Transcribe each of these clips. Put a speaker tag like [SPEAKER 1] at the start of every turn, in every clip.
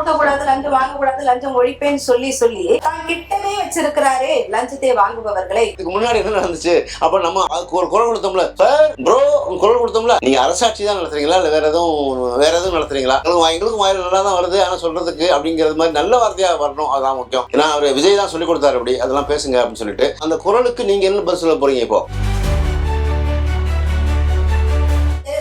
[SPEAKER 1] கொடுக்கக்கூடாது, லஞ்சம் வாங்கக்கூடாது, லஞ்சம் ஒழிப்பேன்னு சொல்லி சொல்லி தான் கிட்டவே வச்சிருக்கிறாரே லஞ்சத்தை வாங்குபவர்களை.
[SPEAKER 2] இதுக்கு முன்னாடி என்ன நடந்துச்சு? அப்ப நம்ம அதுக்கு ஒரு குரல் கொடுத்தோம்ல, சார் ப்ரோ குரல் கொடுத்தோம்ல, நீங்க அரசாட்சி தான் நடத்துறீங்களா இல்ல வேற எதுவும் நடத்துறீங்களா? எங்களுக்கும் வாயில் நல்லா தான் வருது, ஆனா சொல்றதுக்கு அப்படிங்கிறது மாதிரி நல்ல வார்த்தையா வரணும், அதான் முக்கியம். ஏன்னா அவர் விஜய் தான் சொல்லி கொடுத்தாரு அப்படி அதெல்லாம் பேசுங்க அப்படின்னு சொல்லிட்டு. அந்த குரலுக்கு நீங்க என்ன பதில் சொல்ல போறீங்க இப்போ?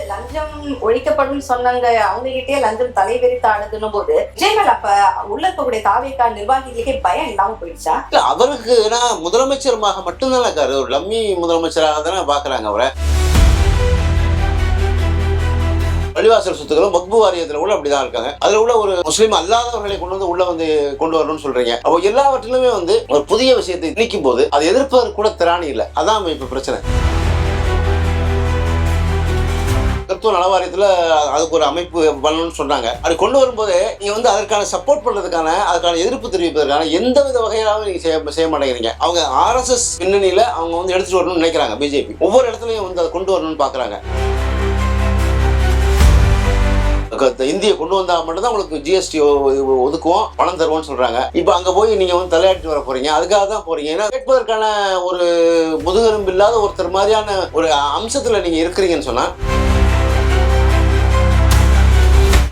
[SPEAKER 1] லஞ்சம் ஒழிக்கப்படும் சொன்னாங்க, அவங்க கிட்டே லஞ்சம் தலைவெறித்து ஆடுதுன்னும் போது விஜய்மல் அப்ப உள்ள இருக்கக்கூடிய தாவேகா நிர்வாகிகளுக்கே பயம் இல்லாம போயிடுச்சா?
[SPEAKER 2] இல்ல அவருக்கு ஏன்னா முதலமைச்சருமாக மட்டும்தான் இருக்காரு, ஒரு லம்மி முதலமைச்சராக தானே பாக்குறாங்க அவரை. பள்ளிவாசல் சொத்துக்களும் வக்பு வாரியத்துல கூட அப்படிதான் இருக்காங்க. அதுல உள்ள ஒரு முஸ்லீம் அல்லாதவர்களை கொண்டு வரணும்னு சொல்றீங்க. அப்போ எல்லாவற்றிலுமே ஒரு புதிய விஷயத்தை திணிக்கும் போது அதை எதிர்ப்பதற்கு கூட திராணி இல்லை. அதான் இப்ப பிரச்சனை. கிறிஸ்துவ நல வாரியத்துல அதுக்கு ஒரு அமைப்பு பண்ணணும்னு சொன்னாங்க. அது கொண்டு வரும்போது நீங்க அதற்கான சப்போர்ட் பண்றதுக்கான அதுக்கான எதிர்ப்பு தெரிவிப்பதற்கான எந்த வித வகையிலாவும் நீங்க செய்ய மாட்டேங்கிறீங்க. அவங்க RSS பின்னணியில அவங்க எடுத்துட்டு வரணும்னு நினைக்கிறாங்க. பிஜேபி ஒவ்வொரு இடத்துலயும் அதை கொண்டு வரணும்னு பாக்குறாங்க. இந்திய கொண்டு வந்தா மட்டும்தான் உங்களுக்கு GST ஒதுக்குவோம், பணம் தருவோம்னு சொல்றாங்க. இப்ப அங்க போய் நீங்க தலையாட்டி வர போறீங்க, அதுக்காக தான் போறீங்க. ஏன்னா கேட்பதற்கான ஒரு முதுகெலும்பு இல்லாத ஒருத்தர் மாதிரியான ஒரு அம்சத்துல நீங்க இருக்கிறீங்கன்னு சொன்னா,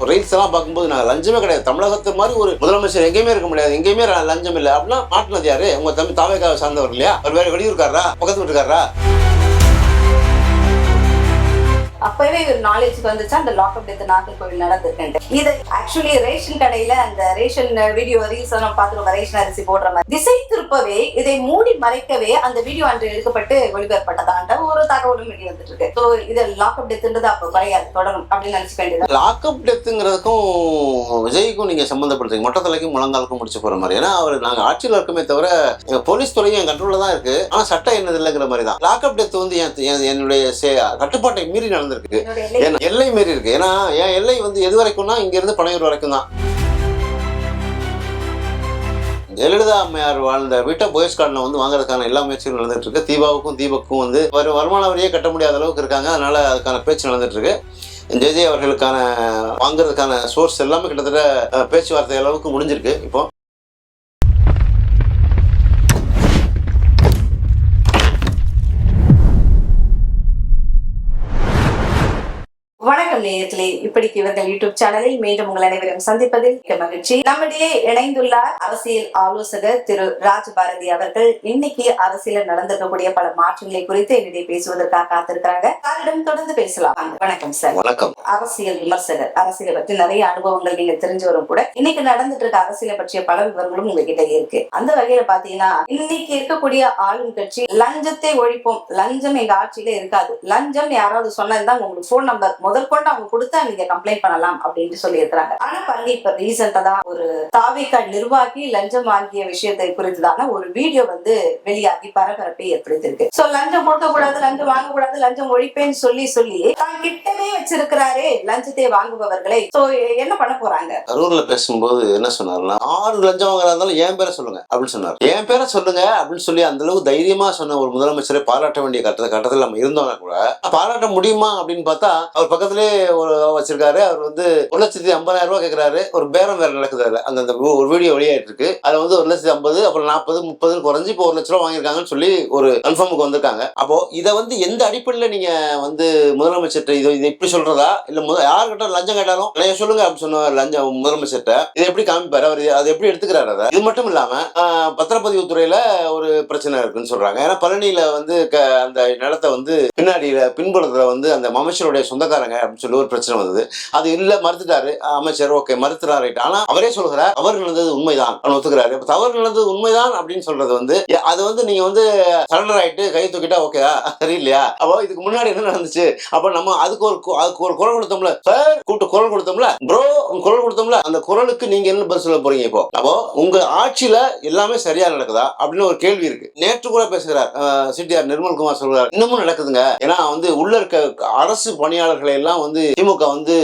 [SPEAKER 2] ரீல்ஸ் எல்லாம் பார்க்கும்போது நாங்கள் லஞ்சமே கிடையாது, தமிழகத்து மாதிரி ஒரு முதலமைச்சர் எங்கேயுமே இருக்க முடியாது, எங்கேயுமே லஞ்சம் இல்லை அப்படின்னா மாட்டினது யாரு? உங்க தம்பி தாவேகாவை சார்ந்தவர் இல்லையா? அவர் வேற வெளியூர்காரரா, பக்கத்து வீட்டுக்காரரா?
[SPEAKER 1] அப்பவே ஒரு நாலேஜுக்கு வந்துச்சா அந்த லாக்அப் டெத் நாகர்கோவில் நடந்திருக்கு. இது ஆக்சுவலி ரேஷன் கடையில அந்த ரேஷன் வீடியோ ரீல்ஸ் எல்லாம் பார்த்துருவோம், ரேஷன் அரிசி போடுற மாதிரி திசை திருப்பவே இதை மூடி மறைக்கவே அந்த வீடியோ அன்று எடுக்கப்பட்டு ஒளிபரப்பட்டதாண்ட ஒரு தகவலும் வெளியே வந்துட்டு இருக்கு. ஸோ இது லாக்அப் டெத்ன்றது அப்போ குறையாது, தொடரும் அப்படின்னு நினைச்சுக்க வேண்டியது.
[SPEAKER 2] லாக்அப் டெத்துங்கிறதுக்கும் விஜய்க்கும் நீங்க சம்பந்தப்படுத்துங்க, மொட்டை தலைக்கும் முழங்காலுக்கும் முடிச்சு போற மாதிரி. ஏன்னா அவர் நாங்க ஆட்சியில் இருக்குமே தவிர போலீஸ் துறையும் என் கண்ட்ரோல்ல தான் இருக்கு, ஆனா சட்டம் என்னது இல்லைங்கிற மாதிரி தான். லாக்அப் டெத் என்னுடைய கட்டுப்பாட்டை மீறி நடந்து எல்லை மீறி இருக்கு. ஏன்னா என் எல்லை எது வரைக்கும்னா இங்க இருந்து பனையூர் வரைக்கும் தான். ஜெயலலிதா அம்மையார் வாழ்ந்த வீட்டை போயஸ் கார்டன் வாங்குறதுக்கான எல்லா முயற்சிகளும் நடந்துட்டு இருக்கு. தீபாவுக்கும் வருமான வரியே கட்ட முடியாத அளவுக்கு இருக்காங்க. அதனால அதுக்கான பேச்சு நடந்துட்டு இருக்கு. ஜெயஜெய் அவர்களுக்கான வாங்குறதுக்கான சோர்ஸ் எல்லாமே கிட்டத்தட்ட பேச்சுவார்த்தை அளவுக்கு முடிஞ்சிருக்கு. இப்போ
[SPEAKER 1] வணக்கம் நேயர்களே, இப்படிக்கு இவர்கள் யூடியூப் சேனலில் மீண்டும் உங்கள் அனைவரும் சந்திப்பதில் மிக்க மகிழ்ச்சி. நம்மிடையே இணைந்துள்ளார் அரசியல் ஆலோசகர் திரு ராஜபாரதி அவர்கள். இன்னைக்கு அரசியல் நடந்திருக்கக்கூடிய பல மாற்றங்களை குறித்து என்னிடையே பேசுவதற்காக காத்திருக்கிறாங்க. அவரிடம் தொடர்ந்து பேசலாம். வணக்கம் சார்.
[SPEAKER 2] வணக்கம்.
[SPEAKER 1] அரசியல் விமர்சகர், அரசியலை பற்றி நிறைய அனுபவங்கள் நீங்க தெரிஞ்சவரும் கூட. இன்னைக்கு நடந்துட்டு இருக்க அரசியலை பற்றிய பல விவரங்களும் உங்ககிட்ட இருக்கு. அந்த வகையில பாத்தீங்கன்னா இன்னைக்கு இருக்கக்கூடிய ஆளும் கட்சி லஞ்சத்தை ஒழிப்போம், லஞ்சம் எங்க ஆட்சியில இருக்காது, லஞ்சம் யாராவது சொன்னதுதான் உங்களுக்கு போன் நம்பர் முதற்கொண்டு அவங்க கொடுத்தா நீங்க கம்ப்ளைண்ட் பண்ணலாம் அப்படின்னு சொல்லி இருக்கிறாங்க. ஆனா பண்ணி இப்ப ரீசெண்டா தான் ஒரு தாவேகா நிர்வாகி லஞ்சம் வாங்கிய விஷயத்தை குறித்துதான ஒரு வீடியோ வெளியாகி பரபரப்பை ஏற்படுத்திருக்கு. சோ லஞ்சம் கொடுக்கக்கூடாது, லஞ்சம் வாங்கக்கூடாது, லஞ்சம் ஒழிப்பேன்னு சொல்லி சொல்லி தான் கிட்டவே வச்சிருக்கிறாரே லஞ்சத்தை வாங்குபவர்களை. சோ என்ன பண்ண போறாங்க?
[SPEAKER 2] கரூர்ல பேசும்போது என்ன சொன்னாருன்னா, 6 லஞ்சம் வாங்குறாலும் என் பேரை சொல்லுங்க அப்படின்னு சொன்னார். என் பேரை சொல்லுங்க அப்படின்னு சொல்லி அந்த அளவுக்கு தைரியமா சொன்ன ஒரு முதலமைச்சரை பாராட்ட வேண்டிய கட்டத்தில் நம்ம இருந்தோம்னா கூட பாராட்ட முடியுமா அப்படின்னு பார்த்தா, அவர் பக்கத்திலே ஒரு வச்சிருக்காரு. அவர் 1,50,000 ரூபாய் கேட்கிறாரு. ஒரு பேரம் வேற நடக்குது. அந்த ஒரு வீடியோ வெளியாயிட்டு இருக்கு. அதுல 1,50,000 அப்புறம் 40, 30 குறைஞ்சு இப்போ 1 லட்ச ரூபாய் வாங்கியிருக்காங்கன்னு சொல்லி ஒரு கன்ஃபார்முக்கு வந்திருக்காங்க. அப்போ இதை எந்த அடிப்படையில நீங்க முதலமைச்சர்கிட்ட இதை இப்படி சொல்றதா இல்ல யார்கிட்ட லஞ்சம் கேட்டாலும் சொல்லுங்க அப்படின்னு சொன்ன லஞ்சம் முதலமைச்சர்கிட்ட இதை எப்படி காமிப்பாரு, அவர் அதை எப்படி எடுத்துக்கிறாரு? அதை இது மட்டும் இல்லாம பத்திரப்பதிவு துறையில ஒரு பிரச்சனை இருக்குன்னு சொல்றாங்க. ஏன்னா பழனியில அந்த நிலத்தை பின்புறத்துல அந்த அமைச்சருடைய சொந்தக்காரங்க அப்படின்னு சொல்லி ஒரு பிரச்சனை வந்தது. அது இல்ல மறுத்துட்டாரு அமைச்சர். ஓகே மறுத்துறாரு. ஆனா அவரே சொல்கிறார் அவர் நடந்தது உண்மைதான் ஒத்துக்கிறாரு. தவறு நடந்தது உண்மைதான் அப்படின்னு சொல்றது அது நீங்க சரண்டர் ஆயிட்டு கை தூக்கிட்டா ஓகே சரியில்லையா? அப்போ இதுக்கு முன்னாடி என்ன நடந்துச்சு? அப்ப நம்ம அதுக்கு ஒரு குரல் கொடுத்தோம்ல, சார் கூப்பிட்டு குரல் கொடுத்தோம்ல, ப்ரோ குரல் கொடுத்தோம்ல, அந்த குரலுக்கு நீங்க என்ன பதில் சொல்ல போறீங்க? இப்போ அப்போ உங்க ஆட்சியில எல்லாமே சரியா நடக்குதா அப்படின்னு ஒரு கேள்வி இருக்கு. நேற்று கூட பேசுகிறார் CTR நிர்மல்குமார் சொல்றார், இன்னமும் நடக்குதுங்க. ஏன்னா உள்ள இருக்க அரசு பணியாளர்களை எல்லாம் திமுக வந்து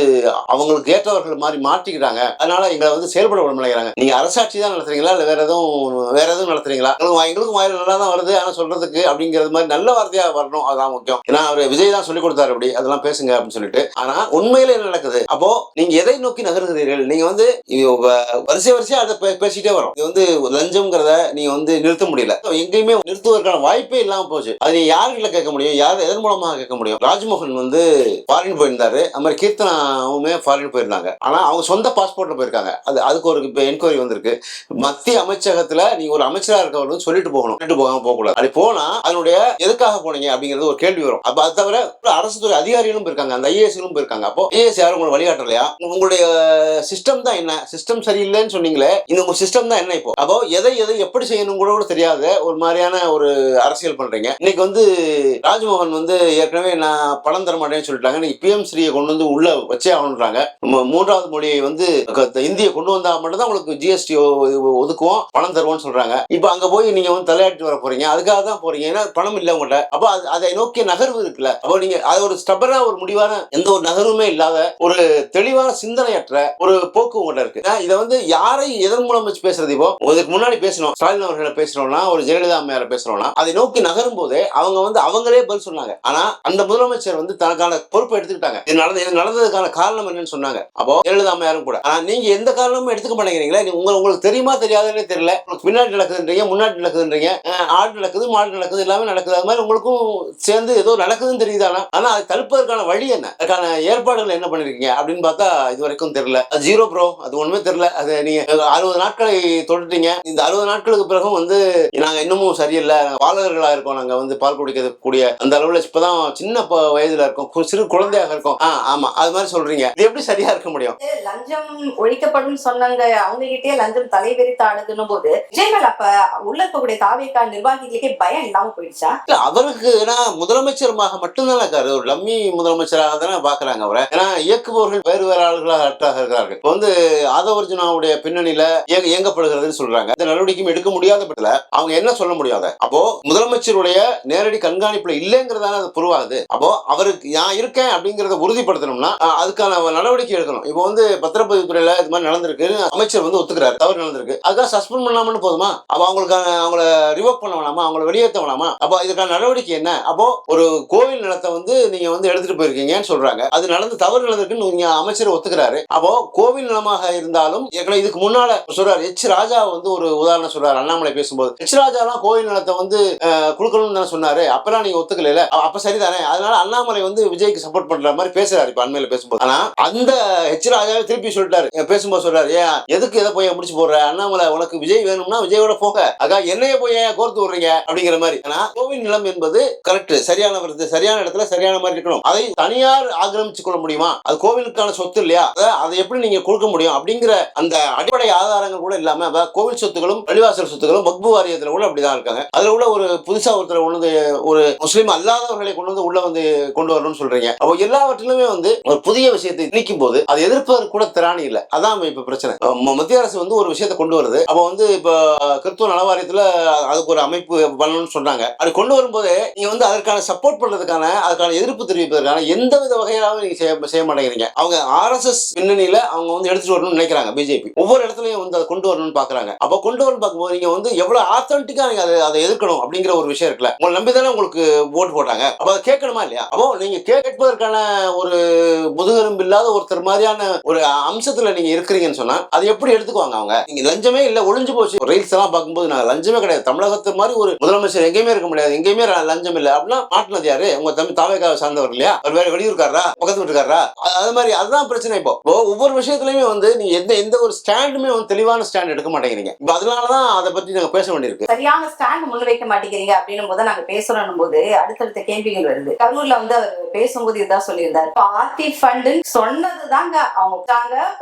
[SPEAKER 2] அவங்களுக்கு ஏற்றவர்கள் மாதிரி மாற்றிக்கிறாங்க, அதனால எங்களை வந்து செயல்பட விட மாட்டேங்கிறாங்க. நீங்க அரசாட்சி தான் நடத்துறீங்களா இல்ல வேற எதுவும் நடத்துறீங்களா? எங்களுக்கும் வாயில நல்லா தான் வருது, ஆனா சொல்றதுக்கு அப்படிங்கிறது மாதிரி நல்ல வார்த்தையா வரணும், அதுதான் முக்கியம். ஏன்னா அவர் விஜய் தான் சொல்லி கொடுத்தாரு அப்படி அதெல்லாம் பேசுங்க அப்படின்னு சொல்லிட்டு. ஆனா உண்மையில என்ன நடக்குது? அப்போ நீங்க எதை நோக்கி நகர்கிறீர்கள்? நீங்க வந்து வரிசையா அதை பேசிட்டே வரும். இது வந்து லஞ்சம்ங்கிறத நீங்க வந்து நிறுத்த முடியல, எங்கேயுமே நிறுத்துவதற்கான வாய்ப்பே இல்லாம போச்சு. அது நீ யாருக்கிட்ட கேட்க முடியும்? எதன் மூலமாக கேட்க முடியும்? ராஜ்மோகன் வந்து ஃபாரின் போயிருந்தாரு, அது மாதிரி கீர்த்தனாவுமே ஃபாரின் போயிருந்தாங்க. ஆனா அவங்க சொந்த பாஸ்போர்ட்ல போயிருக்காங்க. அதுக்கு ஒரு என்கொயரி வந்திருக்கு. மத்திய அமைச்சகத்துல நீங்க ஒரு அமைச்சரா இருக்கவர்கள் சொல்லிட்டு போகணும், சொல்லிட்டு போகாம போக கூடாது. அப்படி போனா அதனுடைய எதுக்காக போனீங்க அப்படிங்கிறது ஒரு கேள்வி வரும். அப்ப அது தவிர அரசு துறை அதிகாரிகளும் இருக்காங்க, அந்த ஐஏஎஸ்களும் இருக்காங்க. அப்போ ஐஏஎஸ் யாரும் உங்களை வழிகாட்டலையா? உங்களுடைய சிஸ்டம் தான் என்ன? சிஸ்டம் சரியில்லைன்னு சொன்னீங்களே, இந்த உங்க சிஸ்டம் தான் என்ன? இப்போ அப்போ எதை எப்படி செய்யணும் கூட தெரியாத ஒரு மாதிரியான ஒரு அரசியல் பண்றீங்க. இன்னைக்கு வந்து ராஜ்மோகன் வந்து ஏற்கனவே நான் பணம் தர மாட்டேன்னு சொல்லிட்டாங்க. நீங்க பிஎம் ஸ்ரீயை கொண்டு வந்து உள்ள வச்சே ஆகணுன்றாங்க. மூன்றாவது மொழியை வந்து இந்தியை கொண்டு வந்தா மட்டும் தான் உங்களுக்கு ஜிஎஸ்டி ஒதுக்குவோம், பணம் தருவோம்னு சொல்றாங்க. இப்ப அங்க போய் நீங்க வந்து தலையாட்டி வர போறீங்க, அதுக்காக தான் போறீங்க. ஏன்னா பணம் இல்ல உங்கள்கிட்ட. அப்போ அதை நோக்கிய நகர்வு இருக்குல்ல, அப்போ நீங்க அது ஒரு ஸ்டபரா ஒரு முடிவான எந்த ஒரு நகர்வுமே இல்லாத ஒரு தெளிவான சிந்தனையற்ற ஒரு போக்கு உங்கள்கிட்ட இருக்கு. இதை வந்து யாரை எதன் மூலம் வச்சு பேசுறது? இப்போ இதுக்கு முன்னாடி பேசணும், ஸ்டாலின் அவர்களை பேசுறோம்னா, ஒரு ஜெயலலிதா அம்மையாரை பேசுறோம்னா, அதை நோக்கி நகரும் போதே அவங்க வந்து அவங்களே பதில் சொன்னாங்க. ஆனா அந்த முதலமைச்சர் வந்து தனக்கான பொறுப்பை எடுத்துக்கிட்டாங்க. இது நடந்ததுக்கான காரணம் என்னன்னு சொன்னாங்க. அப்போ ஜெயலலிதா அம்மையாரும் கூட. ஆனா நீங்க எந்த காரணமும் எடுத்துக்க மாட்டேங்கிறீங்களா? உங்களுக்கு தெரியுமா தெரியாதுன்னே தெரியல. உங்களுக்கு பின்னாடி நடக்குதுன்றீங்க, முன்னாடி நடக்குதுன்றீங்க, ஆடு நடக்குது, மாடு நடக்குது, எல்லாமே நடக்குது. அது மாதிரி உங்களுக்கும் சேர்ந்து ஏதோ நடக்குதுன்னு தெரியுதானா? ஆனா அதை தடுப்பதற்கான வழி என்ன, அதுக்கான ஏற்பாடுகள் என்ன பண்ணிருக்கீங்க அப்படின்னு பார்த்தா இது வரைக்கும் தெரியல. ஜீரோ ப்ரோ, அது ஒண்ணுமே தெரியல. அது நீங்க 60 நாட்களை தொட்டுட்டீங்க. இந்த 60 நாட்களுக்கு பிறகும் வந்து நாங்க இன்னமும் சரியில்லை, பாலகர்களா இருக்கோம், நாங்க வந்து பால் குடிக்கக்கூடிய அந்த அளவுல இப்பதான் சின்ன வயதுல இருக்கோம், சிறு குழந்தையாக இருக்கோம். ஆமா, அது மாதிரி சொல்றீங்க. இது எப்படி சரியா இருக்க முடியும்?
[SPEAKER 1] லஞ்சம் ஒழிக்கப்படும் சொன்னாங்க, அவங்க கிட்டே லஞ்சம் தலைவெறித்து ஆடுதுன்னும் போது விஜய்மல் அப்ப உள்ள இருக்கக்கூடிய தாவேகா நிர்வாகிகளுக்கே பயம் இல்லாம போயிடுச்சா?
[SPEAKER 2] இல்ல, அவருக்கு ஏன்னா முதலமைச்சருமாக மட்டும்தான் இருக்காரு, ஒரு லம்மி முதலமைச்சராக தானே பாக்குறாங்க அவரை. ஏன்னா இயக்குபவர்கள் வேறு ஆளுகளாக இருக்கிறார்கள். இப்போ வந்து ஆதவர்ஜுனாவுடைய பின்னணியில இயங்கப்படுகிறதுன்னு சொல்றாங்க. இந்த நடவடிக்கையும் எடுக்க முடியாத பட்சத்துல அவங்க என்ன சொல்ல முடியாத? அப்போ முதலமைச்சருடைய நேரடி கண்காணிப்புல இல்லைங்கிறதான அது புரிவாகுது. அப்போ அவருக்கு நான் இருக்கேன் அப்படிங்கறத உறுதிப்படுத்தணும்னா அதுக்கான நடவடிக்கை எடுக்கணும். இப்போ வந்து பத்திரப்பதிவுத்துறையில இது மாதிரி நடந்திருக்கு, அமைச்சர் வந்து ஒத்துக்கிறாரு தவறு நடந்திருக்கு, அதுக்காக சஸ்பெண்ட் பண்ணாமனு போதுமா? அப்ப அவங்கள ரிவோக் பண்ண வேணாமா? அவங்கள வெளியேற்ற வேணாமா? அப்போ இதுக்கான நடவடிக்கை என்ன? அப்போ ஒரு கோவில் நிலத்தை வந்து நீங்க வந்து எடுத்துட்டு போயிருக்கீங்கன்னு சொல்றாங்க, அது நடந்து தவறு நடந்திருக்குன்னு நீங்க அமைச்சர் ஒத்துக்கிறாரு. அப்போ கோவில் நிலமாக இருந்தாலும் இதுக்கு முன்னால சொல்றாரு, எச் ராஜா வந்து ஒரு உதாரணம் சொல்றாரு அண்ணாமலை பேசும்போது. எச் ராஜாலாம் கோவில் நிலத்தை வந்து கொடுக்கணும்னு சொன்னாரு, அப்பெல்லாம் நீங்க ஒத்துக்கல, அப்ப சரிதானே? அதனால அண்ணாமலை வந்து விஜய்க்கு சப்போர்ட் பண்ற மாதிரி பேசுறாரு இப்ப அண்மையில பேசும்போது. ஆனா அந்த எச் ராஜாவே திருப்பி சொல்லிட்டாரு, பேசும்போது சொல்றாரு, ஏன் எதுக்கு எதை போய் முடிச்சு போடுற? அண்ணாமலை உனக்கு விஜய் வேணும்னா விஜயோட போக, அக்கா என்னைய போய் கோர்த்து விடுறீங்க அப்படிங்கிற மாதிரி. ஆனா கோவில் நிலம் என்பது கரெக்ட், சரியான இடத்துல சரியான மாதிரி இருக்கணும். அதை தனியார் ஆக்கிரமிச்சு கொள்ள முடியுமா? அது கோவிலுக்கான சொத்து இல்லையா? அதை எப்படி நீங்க கொடுக்க முடியும் அப்படிங்கிற அந்த அடிப்படை ஆதாரங்கள் கூட இல்லாம கோவில் சொத்துகளும் பள்ளிவாசல் சொத்துகளும் வக்பு வாரியத்துல கூட அப்படிதான் இருக்காங்க. அதுல கூட ஒரு புதுசா ஒருத்தர் கொண்டு ஒரு முஸ்லீம் அல்லாதவர்களை கொண்டு வந்து உள்ள வந்து கொண்டு வரணும்னு சொல்றீங்க. அப்போ எல்லாவற்றிலுமே வந்து ஒரு புதிய விஷயத்தை திணிக்கும் போது அதை எதிர்ப்பதற்கு கூட திராணி இல்லை. அதான் இப்ப பிரச்சனை. மத்திய அரசு வந்து ஒரு விஷயத்தை கொண்டு வருது, அப்போ வந்து இப்ப கிறிஸ்துவ நலவாரியத்துல அதுக்கு ஒரு அமைப்பு பண்ணணும்னு சொன்னாங்க. அப்படி கொண்டு வரும்போது நீங்க வந்து அதற்கான சப்போர்ட் பண்றதுக்கான அதுக்கான எதிர்ப்பு தெரிவிப்பதற்கான எந்த வித வகையிலாவும் நீங்க செய்ய மாட்டேங்கிறீங்க. அவங்க RSS பின்னணியில அவங்க வந்து எடுத்துட்டு வரணும்னு நினைக்கிறாங்க. பிஜேபி ஒவ்வொரு இடத்துலயும் வந்து அதை கொண்டு வரணும்னு பாக்குறாங்க. அப்ப கொண்டு வரணும் பார்க்கும்போது நீங்க வந்து எவ்வளவு ஆத்தென்டிக்கா நீங்க அதை எதிர்க்கணும் அப்படிங்கிற ஒரு விஷயம் இருக்குல்ல. உங்களை நம்பி தானே உங்களுக்கு ஓட்டு போட்டாங்க, அப்ப அதை கேட்கணுமா இல்லையா? அப்போ நீங்க கேட்பதற்கான ஒரு முதுகெலும்பு இல்லாத ஒருத்தர் மாதிரியான ஒரு அம்சத்துல நீங்க இருக்கிறீங்கன்னு சொன்னா அது எப்படி எடுத்துக்குவாங்க அவங்க? நீங்க லஞ்சமே இல்ல, ஒளிஞ்சு போச்சு. ரீல்ஸ் எல்லாம் பார்க்கும்போது நாங்க லஞ்சமே கிடையாது, தமிழகத்து மாதிரி ஒரு முதலமைச்சர் எங்கேயுமே இருக்க முடியாது, எங்கேயுமே லஞ்சம் இல்ல அப்படின்னா மாட்டினது யாரு? உங்க தம்பி தாவேகாவை சார்ந்தவர் இல்லையா? அவர் வேற வெளியூர்காரரா, பக்கத்து வீட்டுக்காரரா? அது மாதிரி அதுதான் பிரச்சனை. இப்போ ஒவ்வொரு விஷயத்திலுமே வந்து நீங்க எந்த ஒரு ஸ்டாண்டுமே வந்து தெளிவான ஸ்டாண்ட் எடுக்க மாட்டேங்கிறீங்க. அதனாலதான் அதை பத்தி நாங்க பேச வேண்டியிருக்கு.
[SPEAKER 1] சரியான ஸ்டாண்ட் முன்வைக்க மாட்டேங்கிறீங்க அப்படின்னும் போது நாங்க பேசுறோம் போது அடுத்தடுத்த கேள்விகள் வருது. கரூர்ல வந்து அவர் பேசும்போது இதுதான் சொல்லியிருந்தாரு, பார்ட்டி ஃபண்ட் சொன்னதுதாங்க அவங்க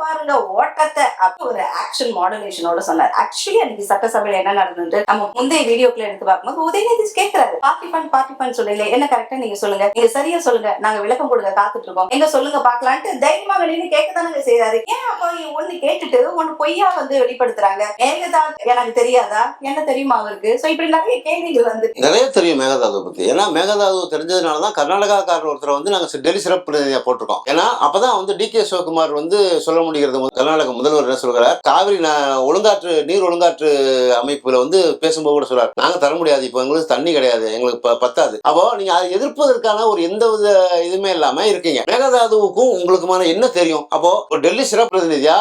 [SPEAKER 1] பாருங்க ஓட்டத்தை அப்ப ஒரு ஆக்ஷன் மாடுலேஷனோட சொன்னார். ஆக்சுவலி அன்னைக்கு சட்டசபையில என்ன நடந்துட்டு நம்ம முந்தைய வீடியோக்குள்ள எடுத்து பார்க்கும்போது உதயநிதி கேட்கிறாரு, பார்ட்டி ஃபண்ட் சொல்லல, என்ன கரெக்டா நீங்க சொல்லுங்க, நீங்க சரியா சொல்லுங்க, நாங்க விளக்கம் கொடுக்க காத்துட்டு இருக்கோம், எங்க சொல்லுங்க பாக்கலான்ட்டு தைரியமாக நின்று கேட்கதானுங்க செய்யறாரு. ஏன் அப்போ ஒண்ணு கேட்டுட்டு ஒண்ணு பொய்யா வந்து வெளிப்படுத்துறாங்க? மேகதாது எனக்கு தெரியாதா, என்ன தெரியுமா அவருக்கு? சோ இப்படி நிறைய கேள்விகள் வந்து
[SPEAKER 2] நிறைய தெரியும் மேகதாது பத்தி. ஏன்னா மேகதாது தெரிஞ்சதுனாலதான் கர்நாடகாக்காரர் ஒருத்தர் வந்து நாங்க டெல்லி சிறப்பு பிரதிநிதியா போட்டிருக்கோம். ஏன்னா அப்பதான் வந்து டி.கே. சிவகுமார் வந்து சொல்ல முடிகிறது. கர்நாடக முதல்வர் என்ன சொல்கிறார், காவிரி நீர் ஒழுங்காற்று அமைப்புல வந்து பேசும்போது கூட சொல்றாரு, நாங்க தர முடியாது, இப்ப எங்களுக்கு தண்ணி கிடையாது, எங்களுக்கு பத்தாது. அப்போ நீங்க அதை எதிர்ப்பதற்கான ஒரு எந்த வித இதுவுமே இல்லாம இருக்கீங்க. மேகதாதுவுக்கும் உங்களுக்குமான என்ன தெரியும்? அப்போ டெல்லி சிறப்பு பிரதிநிதியா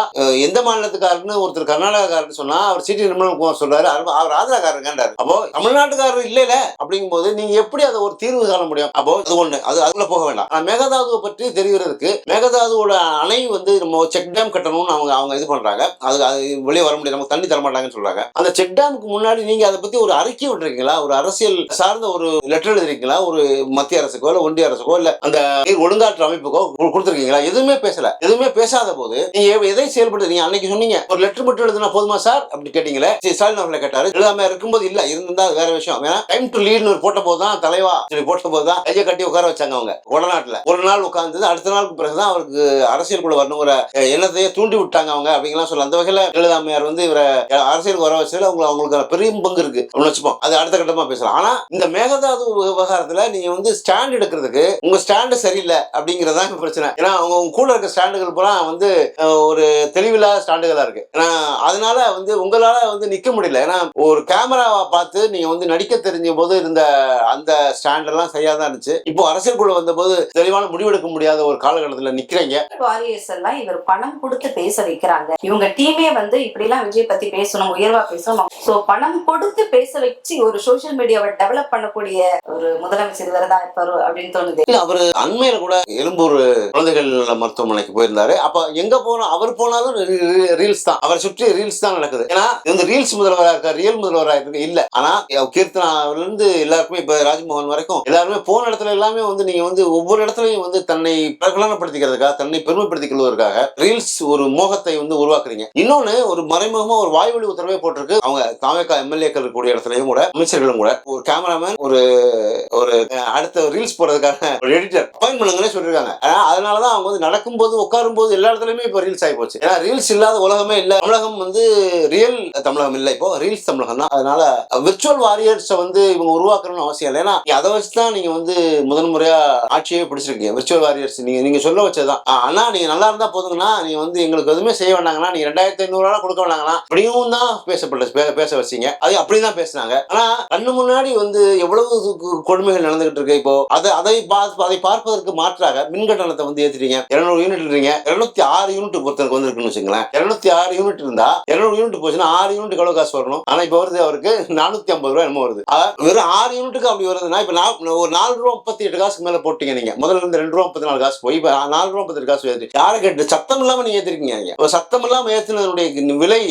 [SPEAKER 2] எந்த மாநிலத்துக்காரன்னு ஒருத்தர் கர்நாடகாரன்னு சொன்னா அவர் சி.டி. நிர்மல்குமார் சொல்றாரு, அவர் ஆந்திராக்காரருங்கன்றாரு. அப்போ தமிழ்நாட்டுக்காரர் இல்ல அப்படிங்கும் போது நீங்க எப்படி அதை ஒரு தீர்வு காண முடியும்? அப்போ அது ஒண்ணு, அதுக்குள்ள போக வேண்டாம். மேகதாதுவை பற்றி தெரிகிறதுக்கு மேகதாதுவோட அணை வந்து நம்ம செக் டேம் கட்டணும்னு அவங்க இது பண்றாங்க. அது வெளியே வர முடியாது, நமக்கு தண்ணி தர மாட்டாங்கன்னு சொல்றாங்க. அந்த செக் டேமுக்கு முன்னாடி நீங்க அதை பத்தி ஒரு அறிக்கை விட்டுருக்கீங்களா? ஒரு அரசியல் சார்ந்த ஒரு லெட்டர் எழுதிருக்கீங்களா? ஒரு மத்திய அரசுக்கோ இல்ல ஒன்றிய அரசுக்கோ இல்ல அந்த நீர் ஒழுங்காற்று அமைப்புக்கோ கொடுத்திருக்கீங்களா? எதுவுமே பேசல. எதுவுமே பேசாத போது நீங்க எதை செயல்படுத்து? நீங்க அன்னைக்கு சொன்னீங்க ஒரு லெட்டர் மட்டும் எழுதுனா போதுமா சார் அப்படி கேட்டீங்களே. ஸ்டாலின் அவர்களை கேட்டாரு, எழுதாம இருக்கும்போது இல்ல இருந்தா வேற விஷயம். ஏன்னா டைம் டு லீட்னு போட்ட போதுதான் தலைவா போட்ட போதுதான் கையை கட்டி உட்கார வச்சாங்க அவங்க வடநாட்டுல. ஒரு நாள் உட்கார்ந்தது, அடுத்த நாளுக்கு பிறகுதான் அவருக்கு அரசியலுக்குள்ள வரணுங்கிற எண்ணத்தையே தூண்டி விட்டாங்க அவங்க அப்படிங்கலாம் சொல்ல. அந்த வகையில எழுதாமையார் வந்து இவரை அரசியலுக்கு வர வச்சதுல அவங்களுக்கு பெரிய பங்கு இருக்கு அப்படின்னு வச்சுப்போம். அது அடுத்த கட்டமா பேசலாம். ஆனா இந்த மேகதாது விவகாரத்துல நீங்க வந்து ஸ்டாண்ட் எடுக்கிறதுக்கு உங்க ஸ்டாண்டு சரியில்லை அப்படிங்கறதா பிரச்சனை. ஏன்னா அவங்க கூட இருக்க ஸ்டாண்டுகள் பூரா வந்து ஒரு தெளிவில்லாத ஸ்டாண்டுகளா இருக்கு. ஏன்னா அதனால வந்து உங்களால வந்து நிக்க முடியல. ஏன்னா ஒரு கேமராவை பார்த்து நீங்க வந்து நடிக்க தெரிஞ்ச போது இருந்த அந்த ஸ்டாண்ட் எல்லாம் சரியா தான் இருந்துச்சு. இப்போ அரசியலுக்குள்ள வந்த போது தெளிவான முடிவெடுக்க முடியாத ஒரு காலகட்டத்துல நிக்கிறீங்க.
[SPEAKER 1] வாரியர்ஸ் எல்லாம் இவர் பணம் கொடுத்து பேச வைக்கிறாங்க. இவங்க டீமே வந்து இப்படி எல்லாம் விஜய் பத்தி பேசணும், உயர்வா பேசணும். சோ பணம் கொடுத்து பேச வச்சு ஒரு சோசியல் மீடியாவை டெவலப் பண்ணக்கூடிய ஒரு முதலமைச்சர் வரதா இருப்பாரு அப்படின்னு தோணுது.
[SPEAKER 2] இல்ல அவரு அண்மையில கூட எழும்பூர் குழந்தைகள் மருத்துவமனைக்கு போயிருந்தாரு. அப்ப எங்க போனோம், அவர் போனாலும் ரீல்ஸ் தான், அவரை சுற்றி ரீல்ஸ் தான் நடக்குது. ஏன்னா இந்த ரீல்ஸ் முதல்வராக இருக்கா, ரியல் முதல்வராக இருக்கு இல்ல. ஆனா கீர்த்தனாவில இருந்து எல்லாருக்குமே இப்ப ராஜ்மோகன் வரைக்கும் எல்லாருமே போன இடத்துல எல்லாமே வந்து நீங்க வந்து ஒவ்வொரு இடத்துலயும் வந்து தன்னை பிரகடனப்படுத்திக்கிறதுக்காக, தன்னை பெருமைப்படுத்திக் கொள்வதற்காக ரீல்ஸ் ஒரு மோகத்தை வந்து உருவாக்குறீங்க. இன்னொன்னு ஒரு மறைமுகமா ஒரு வாய்வழி உத்தரவே போட்டிருக்கு. அவங்க தாவேகா எம்எல்ஏக்கள் இருக்கக்கூடிய இடத்துலயும் கூட அமைச்சர்களும் கூட ஒரு கேமராமேன் ஒரு அடுத்த ரீல்ஸ் போறதுக்கான ஒரு எடிட்டர் அப்பாயின்ட் பண்ணுங்கன்னு சொல்லிருக்காங்க. அதனாலதான் அவங்க வந்து நடக்கும்போது உட்காரும் போது எல்லா இடத்துலயுமே இப்ப ரீல்ஸ் ஆகி போச்சு. ஏன்னா ரீல்ஸ் இல்லாத உலகமே இல்ல. தமிழகம் வந்து ரியல் தமிழகம் இல்ல, இப்போ ரீல்ஸ் தமிழகம் தான். அதனால விர்ச்சுவல் வாரியர்ஸ் வந்து இவங்க உருவாக்கணும்னு அவசியம் இல்லை. ஏன்னா அதை வச்சுதான் நீங்க வந்து முதல் முறையா ஆட்சியே பிடிச்சிருக்கீங்க. விர்ச்சுவல் வாரியர்ஸ் நீங்க சொல்ல வச்சதுதான். ஆனா நீங்க நல்லா இருந்தா போதுங்கன்னா நீங்க வந்து எங்களுக்கு எதுவுமே செய்ய வேண்டாங்கன்னா, நீங்க 2500 கொடுக்க வேண்டாங்கன்னா அப்படியும் தான் பேச வச்சீங்க. அது அப்படிதான் பேசினாங்க. ஆனா கண்ணு முன்னாடி வந்து எவ்வளவு கொடுமைகள் நடந்துகிட்டு இருக்கு. இப்போ அதை பார்ப்பதற்கு மாற்றாக மின் கட்டணத்தை வந்து ஏத்திட்டீங்க. 200 யூனிட் 206 யூனிட் பொறுத்தவரைக்கும் வந்திருக்குன்னு வச்சுங்களேன். 206 யூனிட் இருந்தா 200 யூனிட் போச்சுன்னா 6 யூனிட் எவ்வளவு காசு வரணும்? ஆனா இப்ப வருது அவருக்கு 450 ரூபாய் என்னமோ வருது. வெறும் 6 யூனிட்டுக்கு அப்படி வருதுன்னா இப்ப ஒரு 4 ரூபா 38 காசுக்கு மேல போட்டீங்க. நீங்க முதல்ல இருந்து 2 ரூபா 34 காசு போய் இப்ப 4 ரூபா 38 காசு ஏற்றி யாரை கேட்டு சத்தம் இல்லாம நீங்க ஏத்திருக்கீங்க. சத்தம் இல்லாம ஏற்றினதுடைய விலை,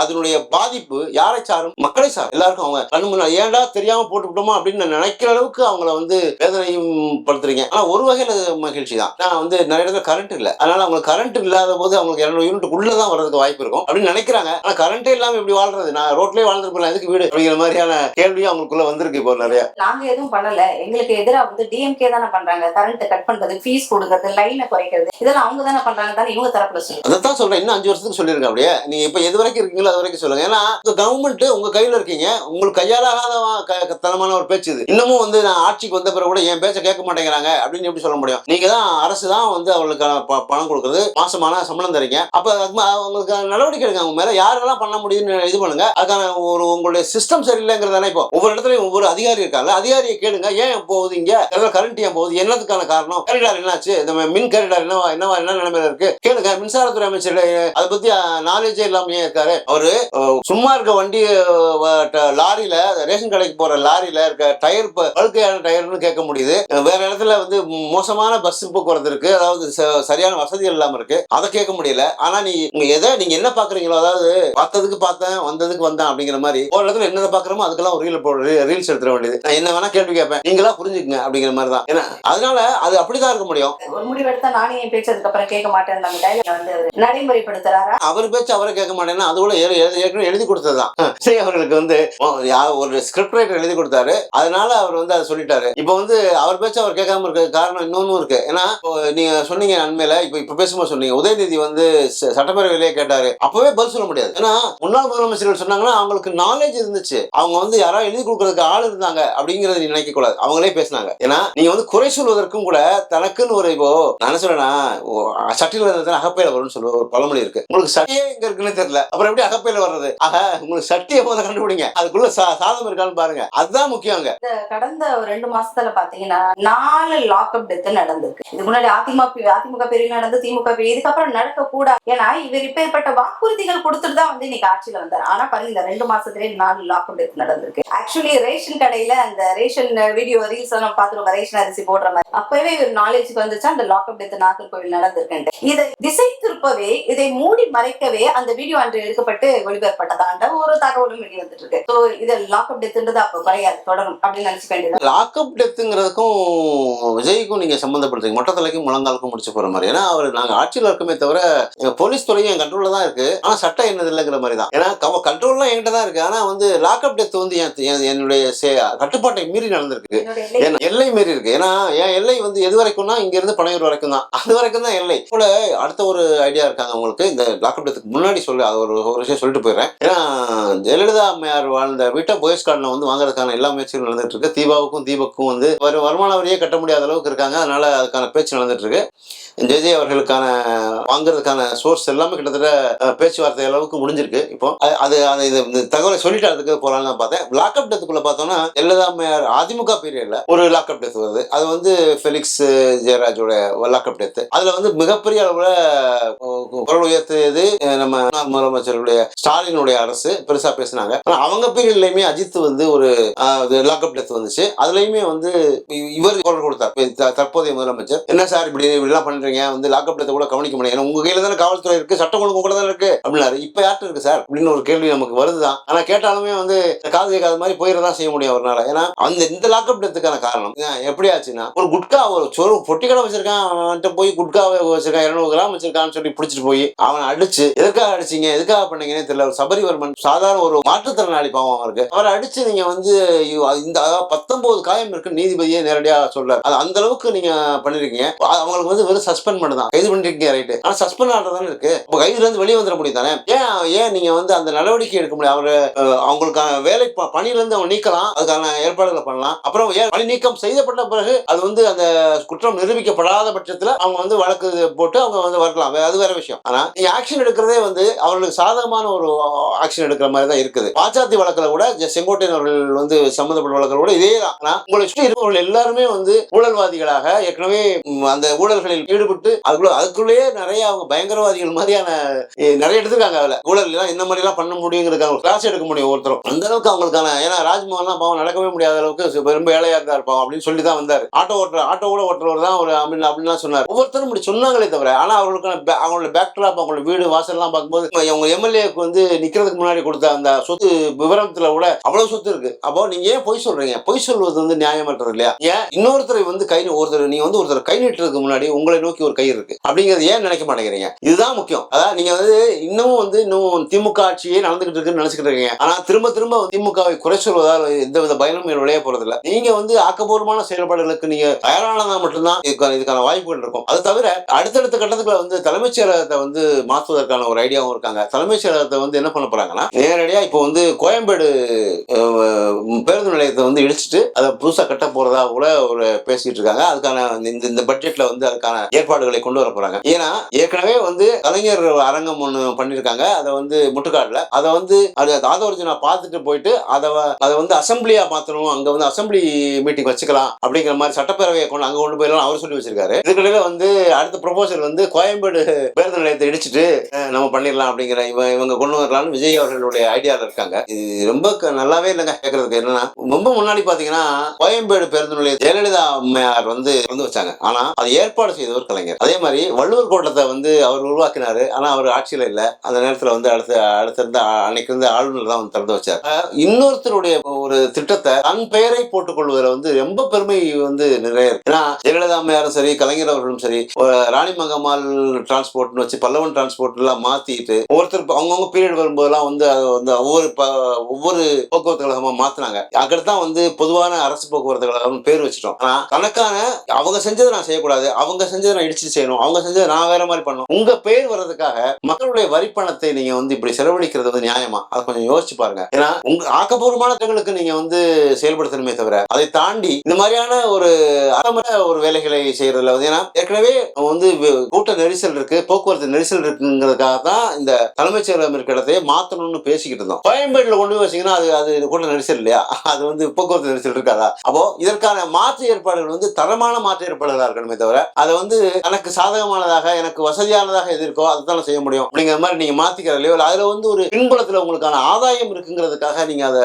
[SPEAKER 2] அதனுடைய பாதிப்பு யாரை சாரும்? மக்களை சாரும். எல்லாருக்கும் அவங்க கண்ணு முன்னாடி ஏன்டா தெரியாம போட்டுவிட்டோமா அப்படின்னு நினைக்கிற அளவுக்கு அவங்கள வந்து வேதனையும் படுத்துறீங்க. ஆனா ஒரு வகையில மகிழ்ச்சி தான். நான் வந்து நிறைய இடத்துல கரண்ட் இல்ல, அதனால அவங்களுக்கு கரண்ட் இல்லாத போது அவங்களுக்கு 200 யூனிட் உள்ளதான் வர்றதுக்கு வாய்ப்பு இருக்கும் அப்படின்னு நினைக்கிறாங்க. ஆனா கரண்டே இல்லாம இப்படி வாழ்றது, நான் ரோட்லயே வாழ்ந்துருப்பேன், எதுக்கு வீடு அப்படிங்கிற மாதிரியான கேள்வியும் அவங்களுக்குள்ள வந்திருக்கு. இப்போ நிறைய
[SPEAKER 1] நாங்க எதுவும் பண்ணல, எங்களுக்கு எதிராக வந்து டிஎம்கே தானே பண்றாங்க. கரண்ட் கட் பண்றது, ஃபீஸ் கொடுக்கறது, லைனை குறைக்கிறது, இதெல்லாம் அவங்க தானே பண்றாங்க தானே இவங்க தரப்புல சொல்லுங்க.
[SPEAKER 2] அதான் சொல்றேன், இன்னும் 5 வருஷத்துக்கு சொல்லிருங்க. அப்படியே நீங்க இப்ப எது வரைக்கும் இருக்கீங்களோ அது வரைக்கும் சொல்லுங்க. ஏன்னா கவர்மெண்ட் உங்க கையில இருக்கீங்க. உங்களுக்கு கையாலாகாத தனமான ஒரு பேச்சு இது. இன்னமும் வந்து நான் ஆட்சிக்கு வந்த பிறகு கூட என் பேச்ச கேட்க மாட்டேங்கிறாங்க அப்படின்னு எப்படி சொல்ல முடியும்? நீங்க தான் அரசு தான் வந்து அவங்களுக்கு பணம் கொடுக்குறது, மாசமான சம்பளம் தரீங்க. அப்ப அவங்களுக்கு நடவடிக்கை எடுங்க. அவங்க மேல யாரெல்லாம் பண்ண முடியும்னு இது பண்ணுங்க. அதுக்கான ஒரு உங்களுடைய சிஸ்டம் சரியில்லைங்கிறதானே. இப்போ ஒவ்வொரு இடத்துலயும் ஒவ்வொரு அதிகாரி இருக்காங்க, அதிகாரியை கேளுங்க, ஏன் போகுது இங்க கரண்ட், ஏன் போகுது, என்னதுக்கான காரணம், கேரிடார் என்னாச்சு, இந்த மின் கேரிடார் என்ன நிலைமையில இருக்கு கேளுங்க. மின்சாரத்துறை அமைச்சர் அதை பத்தி நாலேஜே இல்லாம இருக்காரு. அவரு சும்மா இருக்க வண்டி லாரியில, ரேஷன் கடைக்கு போற லாரியில இருக்க டயர் பழுக்கையான டயர்னு கேட்க முடியுது. வேற இடத்துல வந்து மோசமான பஸ் போக்குவரத்து இருக்கு, அதாவது சரியான வசதிகள் இல்லாம இருக்கு, அதை கேட்க முடியல. ஆனா நீங்க என்ன பாக்குறீங்களோ, அதாவது பார்த்ததுக்கு பார்த்தேன், வந்ததுக்கு வந்தேன் அப்படிங்கிற மாதிரி ஒரு இடத்துல என்ன பாக்குறோமோ அதுக்கெல்லாம் ஒரு ரீல்ஸ் எடுத்துட வேண்டியது. நான் என்ன வேணா கேள்வி கேட்பேன், நீங்களா புரிஞ்சுக்குங்க அப்படிங்கிற மாதிரி தான். ஏன்னா அதனால அது அப்படிதான் இருக்க முடியும்.
[SPEAKER 1] ஒரு முடிவு எடுத்தா நானே என் பேச்சதுக்கு அப்புறம் கேட்க மாட்டேன் நடைமுறைப்படுத்துறாரா?
[SPEAKER 2] அவர் பேச்சு அவரை கேட்க மாட்டேன்னா அது கூட ஏற்கனவே எழுதி கொடுத்ததுதான். சரி, அவர்களுக்கு வந்து ஒரு ஸ்கிரிப்ட் ரைட்டர் எழுதி கொடுத்தாரு, அதனால அவர் வந்து அதை சொல்லிட்டாரு. இப்போ வந்து அவர் பேச்சு அவர் கேட்காம இருக்க காரணம் இன்னொன்னு இருக்கு. ஏன்னா நீங்க சொன்னீங்க அண்மையில, இப்ப பேசும்போது சொன்னீங்க உதயநிதி வந்து சட்டப்பேரவையிலேயே கேட்டாரு, அப்பவே பதில் சொல்ல முடியாது. ஏன்னா முன்னாள் முதலமைச்சர்கள் சொன்னாங்கன்னா அவங்களுக்கு நாலேஜ் இருந்துச்சு, அவங்க வந்து யாராவது எழுதி கொடுக்கறதுக்கு ஆள் இருந்தாங்க அப்படிங்கறத நீ நினைக்க கூடாது, அவங்களே பேசினாங்க. ஏன்னா நீங்க வந்து குறை சொல்வதற்கும் கூட தனக்குன்னு ஒரு இப்போ நான் என்ன சொல்றேன்னா சட்டியில இருந்தா அகப்பையில வரும்னு சொல்லுவோம் ஒரு பழமொழி இருக்கு. உங்களுக்கு சட்டியே எங்க இருக்குன்னு தெரியல, அப்புறம் எப்படி அகப்பையில வர்றது? உங்களுக்கு சட்டியை முதல்ல கண்டுபிடிங்க, அதுக்குள்ள சாதம் இருக்கான்னு பாருங்க, அதுதான் முக்கியம்.
[SPEAKER 1] கடந்த ஒரு 2 மாசத்துல பாத்தீங்கன்னா 4 லாக்அப் டெத் நடந்திருக்கு. இதுக்கு முன்னாடி அதிமுக பேரில் நடந்து, திமுக பேர் இதுக்கப்புறம் நடக்க கூடாது. ஏன்னா இவர் இப்பேற்பட்ட வாக்குறுதிகள் கொடுத்துட்டு தான் வந்து இன்னைக்கு ஆட்சியில வந்தார். ஆனா பாருங்க இந்த 2 மாசத்துலயே 4 லாக்அப் டெத் நடந்திருக்கு. ஆக்சுவலி ரேஷன் கடையில அந்த ரேஷன் வீடியோ ரீல்ஸ் எல்லாம் பாத்துருவோம், ரேஷன் அரிசி போடுற மாதிரி. அப்பவே ஒரு நாலேஜுக்கு வந்துச்சு அந்த லாக்அப் டெத் நாகர்கோவில் நடந்திருக்கு. இதை திசை திருப்பவே, இதை மூடி மறைக்கவே அந்த வீடியோ அன்று எடுக்கப்பட்டு ஒளிபரப்பட்டதாண்ட ஒரு தகவலும் வெளியே வந்துட்டு இருக்கு. சோ இது லாக்அப் டெத்ன்றது அப்ப குறையாது, தொடரும் அப்படின்னு நினைச்சுக்க வேண்டியது.
[SPEAKER 2] லாக்அப் டெத்துங்கிறதுக்கும் விஜய்க்கும் நீங்க சம்பந்தப்படுறீங்க, மொட்டை தலைக்கும் முழங்காலுக்கும் முடிச்சு போற மாதிரி. ஏன்னா அவர் நாங்க ஆட்சியில் இருக்குமே தவிர போலீஸ் துறையும் என் கண்ட்ரோல்ல தான் இருக்கு, ஆனா சட்டம் என்னது இல்லைங்கிற மாதிரி தான். ஏன்னா கண்ட்ரோல்லாம் என்கிட்ட தான் இருக்கு, ஆனா வந்து லாக்அப் டெத் வந்து என்னுடைய கட்டுப்பாட்டை மீறி நடந்திருக்கு, எல்லை மீறி இருக்கு. ஏன்னா என் எல்லை வந்து எது வரைக்கும்னா இங்க இருந்து பனையூர் வரைக்கும் தான், அது வரைக்கும் தான் எல்லை. கூட அடுத்த ஒரு ஐடியா இருக்காங்க உங்களுக்கு இந்த லாக்அப் டெத்துக்கு முன்னாடி சொல்லி அது ஒரு விஷயம் சொல்லிட்டு போயிடுறேன். ஏன்னா ஜெயலலிதா அம்மையார் வாழ்ந்த வீட்டை போயஸ் கார்டுல வந்து வாங்குறதுக்கான எல்லா முயற்சிகளும் நடந்துட்டு இருக்கு. தீபாவுக்கும் வந்து வருமான வரியே கட்ட முடியாத அளவுக்கு இருக்காங்க, அதனால அதுக்கான பேச்சு நடந்துட்டு இருக்கு. ஜெயஜெய் அவர்களுக்கான வாங்குறதுக்கான சோர்ஸ் எல்லாமே கிட்டத்தட்ட பேச்சுவார்த்தை அளவுக்கு முடிஞ்சிருக்கு. இப்போ இந்த தகவலை சொல்லிட்டு அதுக்கு போலான்னு நான் பார்த்தேன். லாக்அப் டெத்துக்குள்ள பார்த்தோம்னா எல்லாமே அதிமுக பீரியட்ல ஒரு லாக்அப் டெத் வருது. அது வந்து ஃபெலிக்ஸ் ஜெயராஜோட லாக்அப் டெத். அதுல வந்து மிகப்பெரிய அளவுல குரல் உயர்த்தியது நம்ம முதலமைச்சருடைய ஸ்டாலினுடைய அரசு பெருசா பேசினாங்க. அவங்க பீரியட்லயுமே அஜித் வந்து ஒரு லாக்அப் டெத் வந்துச்சு. அதுலயுமே வந்து இவர் குரல் கொடுத்தார் தற்போதைய முதலமைச்சர். என்ன சார் இப்படி எல்லாம் பண்றீங்க, வந்து லாக்அப் டெத்தை கூட கவனிக்க முடியும், ஏன்னா உங்க கையில தானே காவல்துறை இருக்கு, சட்டம் ஒழுங்கு கூட தான் இருக்கு அப்படின்னாரு. இப்ப யார்கிட்ட இருக்கு சார் அப்படின்னு ஒரு கேள்வி நமக்கு வருதுதான். ஆனா கேட்டாலுமே வந்து காது கேட்காத மாதிரி போயிடதான் செய்ய முடியும் அவரால். ஏன்னா இந்த லாக்அப் டெத்துக்கான காரணம் எப்படி ஆச்சுன்னா, ஒரு குட்கா ஒரு பொட்டி கடை வச்சிருக்கான், அவன்கிட்ட போய் குட்கா வச்சிருக்கான், 200 கிராம் வச்சிருக்கான்னு சொல்லி பிடிச்சிட்டு போய் அவனை அடிச்சு, எதுக்காக அடிச்சீங்க எதுக்காக பண்ணீங்கன்னு தெரியல. ஒரு சபரிவர்மன் சாதாரண ஒரு மாற்றுத்திறனாளி பாவம் அவருக்கு, அவரை அடிச்சு நீங்க வந்து இந்த 19 காயம் இருக்கு நீதிபதியே நேரடியா சொல்றாரு. அது அந்த அளவுக்கு நீங்க பண்ணிருக்கீங்க. அவங்களுக்கு வந்து வெறும் சஸ்பெண்ட் பண்ணு தான் கைது பண்ணிருக்கீங்க, ரைட்டு. ஆனா சஸ்பெண்ட் ஆடுறதானே இருக்கு, இப்போ கைதுல இருந்து வெளியே வந்துட முடியும் தானே. ஏன் நீங்க வந்து அந்த நடவடிக்கை எடுக்க முடியும்? அவரு அவங்களுக்கான வேலை பணியில இருந்து அவங்க நீக்கலாம், அதுக்கான ஏற்பாடுகளை பண்ணலாம். அப்புறம் பணி நீக்கம் செய்யப்பட்ட பிறகு அது வந்து அந்த குற்றம் நிரூபிக்கப்படாத பட்சத்துல அவங்க வந்து வழக்கு போட்டு அவங்க வந்து வரலாம், அது வேற விஷயம். ஆனா நீங்க ஆக்ஷன் எடுக்கிறதே வந்து அவர்களுக்கு சாதகமான ஒரு ஆக்ஷன் எடுக்கிற மாதிரி தான் இருக்குது. பாஜாத்தி வழக்குல கூட செங்கோட்டையன் அவர்கள் வந்து சம்பந்தப்பட்ட வழக்குல கூட இதே தான். ஆனா உங்களை சுற்றி இருப்பவர்கள் எல்லாருமே வந்து ஊழல்வாதிகளாக ஏற்கனவே அந்த ஊழல்களில் ஈடுபட்டு அதுக்குள்ளேயே நிறைய அவங்க பயங்கரவாதிகள் மாதிரியான நிறைய எடுத்துருக்காங்க. அதுல ஊழல் எல்லாம் இந்த மாதிரி எல்லாம் பண்ண முடியுங்கிறதுக்காக கிளாஸ் எடுக்க முடியும் ஒருத்தரும். அந்த அளவுக்கு அவங்களுக்கான, ஏன்னா ராஜ்மோகன்லாம் பாவம் நடக்கவே முடியாத அளவுக்கு ரொம்ப ஏழையா இருந்தா இருப்பாங்க அப்படின்னு சொல்லி தான் வந்தாரு. ஆட்டோ கூட ஓட்டுறவர் தான் ஒரு அப்படின்லாம் சொன்னார். ஒவ்வொருத்தரும் இப்படி சொன்னாங்களே தவிர, ஆனா அவர்களுக்கான அவங்களோட பேக்ட்ராப், அவங்களோட வீடு வாசல் எல்லாம் பார்க்கும்போது அவங்க எம்எல்ஏக்கு வந்து நிக்கிறதுக்கு முன்னாடி கொடுத்த அந்த சொத்து விவரத்துல கூட அவ்வளவு சொத்து இருக்கு. அப்போ நீங்க ஏன் பொய் சொல்றீங்க? பொய் சொல்வது வந்து நியாயமற்றது இல்லையா? ஏன் இன்னொருத்தரை வந்து ஒருத்தர் கை நீட்டுறதுக்கு முன்னாடி உங்களை நோக்கி ஒரு கை இருக்கு அப்படிங்கிறது ஏன் நினைக்க மாட்டேங்கிறீங்க? இதுதான் முக்கியம். அதான் நீங்க வந்து இன்னும் திமுக ஆட்சியே நடந்துகிட்டு இருக்குன்னு நினைச்சுக்கிட்டு இருக்கீங்க. ஆனா திரும்ப திமுகவை குறை சொல்வதால் எந்தவித பயனும் விளைய போறது இல்லை. நீங்க வந்து ஆக்கப்பூர்வமான செயல்பாடுகளுக்கு நீங்க தயாரானதா மட்டும்தான் இதுக்கான வாய்ப்புகள் இருக்கும். அது தவிர அடுத்தடுத்த கட்டத்துக்குள்ள வந்து தலைமைச் செயலகத்தை வந்து மாற்றுவதற்கான ஒரு ஐடியாவும் இருக்காங்க. தலைமைச் செயலகத்தை வந்து என்ன பண்ண போறாங்கன்னா, நேரடியா இப்போ வந்து கோயம்பேடு பேருந்து நிலையத்தை வந்து இடிச்சிட்டு அதை புதுசா கட்ட போறதா கூட ஒரு பேசிட்டு இருக்காங்க. அதுக்கான இந்த பட்ஜெட்ல வந்து அதுக்கான ஏற்பாடுகளை கொண்டு வர போறாங்க. ஏன்னா ஏற்கனவே வந்து கலைஞர் அரங்கம் ஒண்ணு பண்ணிருக்காங்க, அதை வந்து முட்டுக்காடுல அதை வந்து ஆதவர்ஜனா பார்த்துட்டு போயிட்டு அதை வந்து அசம்பிளியா மாத்தணும், அங்க வந்து அசம்பிளி மீட்டிங் வச்சுக்கலாம் அப்படிங்கிற மாதிரி சட்டப்பேரவையை அங்க கொண்டு போயிடலாம் அவர் சொல்லி வச்சிருக்காரு. இதுக்கிடையில வந்து அடுத்த ப்ரொபோசல் வந்து கோயம்பேடு பேருந்து நிலையத்தை இடிச்சிட்டு நம்ம பண்ணிடலாம் அப்படிங்கிற இவங்க கொண்டு வரலாம்னு விஜய் அவர்களுடைய ஐடியால இருக்காங்க. இது ரொம்ப நல்லாவே இல்லைங்க கேட்கறதுக்கு. என்னன்னா ரொம்ப முன்னாடி பாத்தீங்கன்னா கோயம்பேடு பேருந்து நிலையம் ஜெயலலிதா அம்மையார் வந்து வச்சாங்க, ஆனா அது ஏற்பாடு செய்தவர் கலைஞர். அதே மாதிரி வள்ளுவர் கோட்டத்தை வந்து அவர் உருவாக்கினாரு, ஆனா அவர் ஆட்சியில இல்ல. அந்த நேரத்துல வந்து அடுத்திருந்த அன்னைக்கு இருந்த ஆளுநர் தான் வந்து திறந்து வச்சார். இன்னொருத்தருடைய ஒரு திட்டத்தை தன் பெயரை போட்டுக் கொள்வதில் வந்து ரொம்ப பெருமை வந்து நிறைய இருக்கு. ஏன்னா ஜெயலலிதா அம்மையாரும் சரி, கலைஞர் அவர்களும் சரி, ராணி மங்கம்மாள் டிரான்ஸ்போர்ட்னு வச்சு பல்லவன் டிரான்ஸ்போர்ட் எல்லாம் மாத்திட்டு ஒவ்வொருத்தர் அவங்கவுங்க பீரியட் வரும்போதெல்லாம் வந்து ஒவ்வொரு போக்குவரத்து கழகமா மாத்தினாங்க. அங்கதான் வந்து பொதுவான அரசு போக்குவரத்து கழகம் பேர் வச்சுட்டோம். ஆனா தனக்கான அவங்க செஞ்சதை நான் செய்யக்கூடாது, அவங்க செஞ்சதை நான் இடிச்சு செய்யணும், அவங்க செஞ்சதை நான் வேற மாதிரி பண்ணணும், உங்க பேர் வர்றதுக்காக மக்களுடைய வரிப்பணத்தை நீங்க வந்து இப்படி செலவழிக்கிறது வந்து நியாயமா? அதை கொஞ்சம் யோசிச்சு பாருங்க. ஏன்னா உங்க ஆக்கப்பூர்வமான திட்டங்களுக்கு நீங்க வந்து செயல்படுத்தணுமே தவிர அதை தாண்டி இந்த மாதிரியான ஒரு வேலைகளை செய்யறதுல வந்து, ஏன்னா ஏற்கனவே வந்து கூட்ட நெரிசல் இருக்கு, போக்குவரத்து நெரிசல் இருக்குங்கிறதுக்காக தான் இந்த தலைமைச் செயலகம் இருக்கிற இடத்தையே மாத்தணும்னு பேசிக்கிட்டு இருந்தோம். கோயம்பேடுல கொண்டு போய் வச்சீங்கன்னா அது கூட்ட நெரிசல் இல்லையா, அது வந்து போக்குவரத்து நெரிசல் இருக்காதா? அப்போ இதற்கான மாற்று ஏற்பாடுகள் வந்து தரமான மாற்று ஏற்பாடுகளா இருக்கணுமே தவிர அதை வந்து எனக்கு சாதகமானதாக எனக்கு வசதியானதாக எது இருக்கோ அதை தான் செய்ய முடியும் அப்படிங்கிற மாதிரி நீங்க மாத்திக்கிறதுலையோ, அதுல வந்து ஒரு பின்புலத்துல உங்களுக்கான ஆதாயம் இருக்குங்கிறதுக்காக நீங்க அதை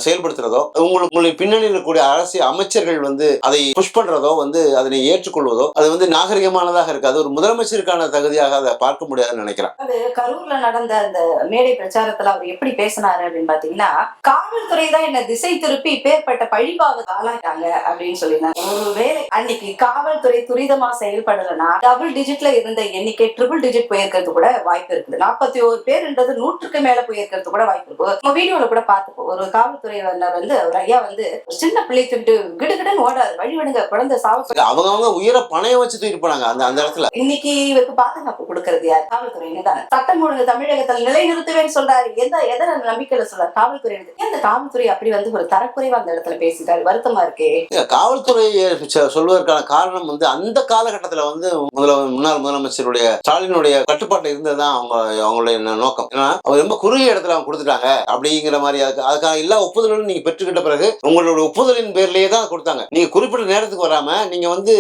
[SPEAKER 2] செயல்படுத்துறதோ, உங்களுடைய பின்னணியில் இருக்கக்கூடிய அரசியல் அமைச்சர்கள் வந்து அதை புஷ் பண்றதோ, வந்து அதனை ஏற்றுக்கொள்வதோ அது வந்து நாகரிகமானதாக இருக்காது. ஒரு முதலமைச்சருக்கான தகுதியாக அதை பார்க்க முடியாதுன்னு நினைக்கிறேன்.
[SPEAKER 1] அது கரூர்ல நடந்த அந்த மேடை பிரச்சாரத்துல அவர் எப்படி பேசினாரு அப்படின்னு பாத்தீங்கன்னா, காவல்துறை தான் என்ன திசை திருப்பி இப்பேற்பட்ட பழிபாவ ஆளாட்டாங்க அப்படின்னு சொல்லியிருந்தாங்க. ஒருவேளை அன்னைக்கு காவல்துறை துரிதமா செயல்படலைன்னா டபுள் டிஜிட்ல இருந்த எண்ணிக்கை ட்ரிபிள் டிஜிட் போயிருக்கிறது கூட வாய்ப்பு இருக்குது. 41 பேர்ன்றது 100க்கு மேல போயிருக்கிறது கூட வாய்ப்பு இருக்கு. நம்ம வீடியோல கூட பார்த்துப்போம். ஒரு காவல்துறையினர் வந்து ஒரு ஐயா வந்து ஒரு சின்ன பிள்ளை தூக்கிட்டு கிடுகிடுன்னு ஓடாது, வழிவிடுங்க குழந்தை சாவு,
[SPEAKER 2] அவங்க உயிரை பணைய வச்சு தூக்கிட்டு போனாங்க அந்த இடத்துல.
[SPEAKER 1] இன்னைக்கு இவருக்கு பாதுகாப்பு கொடுக்கறது யார்? காவல்துறை தான். சட்டம் ஒழுங்கு தமிழகத்தில் நிலைநிறுத்துவேன்னு சொல்றாரு. எதை நம்பிக்கையில சொல்றாரு? காவல்துறை. இந்த காவல்துறை அப்படி வந்து ஒரு தரக்குறைவா அந்த இடத்துல பேசிட்டாரு. வருத்தமா இருக்கே.
[SPEAKER 2] காவல்துறை சொல்வதற்கான காரணம் வந்து அந்த காலகட்டத்துல வந்து முன்னாள் முதலமைச்சருடைய ஸ்டாலினுடைய கட்டுப்பாட்டில் இருந்ததுதான் அவங்களுடைய நோக்கம். ஏன்னா அவர் ரொம்ப குறுகிய இடத்துல அவங்க கொடுத்துட்டாங்க அப்படிங்கிற மாதிரி அதுக்கான எல்லா ஒப்புதலும் நீங்க பெற்றுக்கிட்ட பிறகு உங்களுடைய ஒப்புதலின் பேர்லயே தான் கொடுத்தாங்க. நீங்க குறிப்பிட்ட நேரத்துக்கு வராம நீங்க வந்து